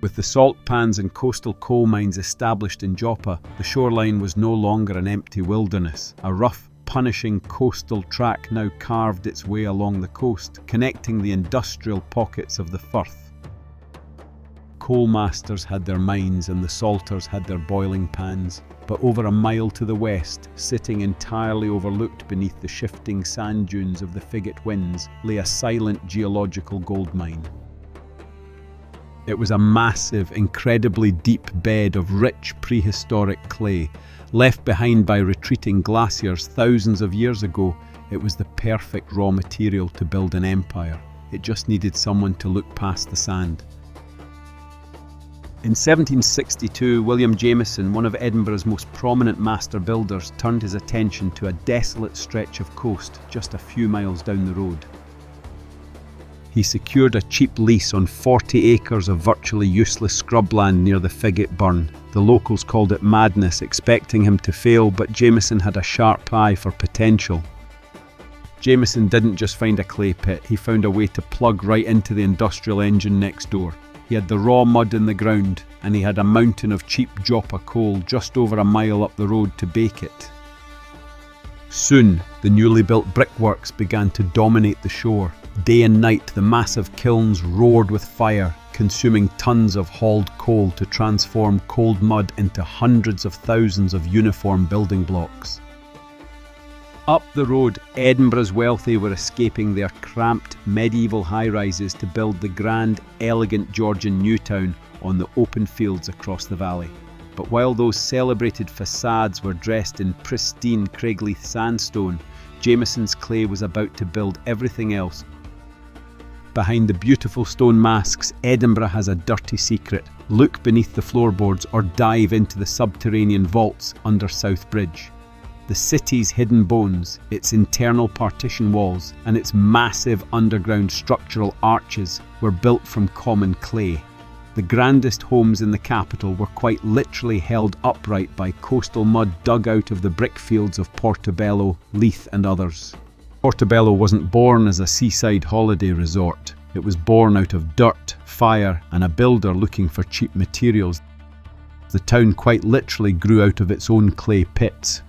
With the salt pans and coastal coal mines established in Joppa, the shoreline was no longer an empty wilderness. A rough, punishing coastal track now carved its way along the coast, connecting the industrial pockets of the Firth. Coal masters had their mines and the salters had their boiling pans, but over a mile to the west, sitting entirely overlooked beneath the shifting sand dunes of the Figgate Whins, lay a silent geological goldmine. It was a massive, incredibly deep bed of rich prehistoric clay. Left behind by retreating glaciers thousands of years ago, it was the perfect raw material to build an empire. It just needed someone to look past the sand. In 1762, William Jameson, one of Edinburgh's most prominent master builders, turned his attention to a desolate stretch of coast just a few miles down the road. He secured a cheap lease on 40 acres of virtually useless scrubland near the Figgate Burn. The locals called it madness, expecting him to fail, but Jameson had a sharp eye for potential. Jameson didn't just find a clay pit, he found a way to plug right into the industrial engine next door. He had the raw mud in the ground, and he had a mountain of cheap Joppa coal just over a mile up the road to bake it. Soon, the newly built brickworks began to dominate the shore. Day and night, the massive kilns roared with fire, consuming tons of hauled coal to transform cold mud into hundreds of thousands of uniform building blocks. Up the road, Edinburgh's wealthy were escaping their cramped medieval high-rises to build the grand, elegant Georgian New Town on the open fields across the valley. But while those celebrated facades were dressed in pristine Craigleith sandstone, Jameson's clay was about to build everything else. Behind the beautiful stone masks, Edinburgh has a dirty secret. Look beneath the floorboards or dive into the subterranean vaults under South Bridge. The city's hidden bones, its internal partition walls, and its massive underground structural arches were built from common clay. The grandest homes in the capital were quite literally held upright by coastal mud dug out of the brickfields of Portobello, Leith and others. Portobello wasn't born as a seaside holiday resort. It was born out of dirt, fire, and a builder looking for cheap materials. The town quite literally grew out of its own clay pits.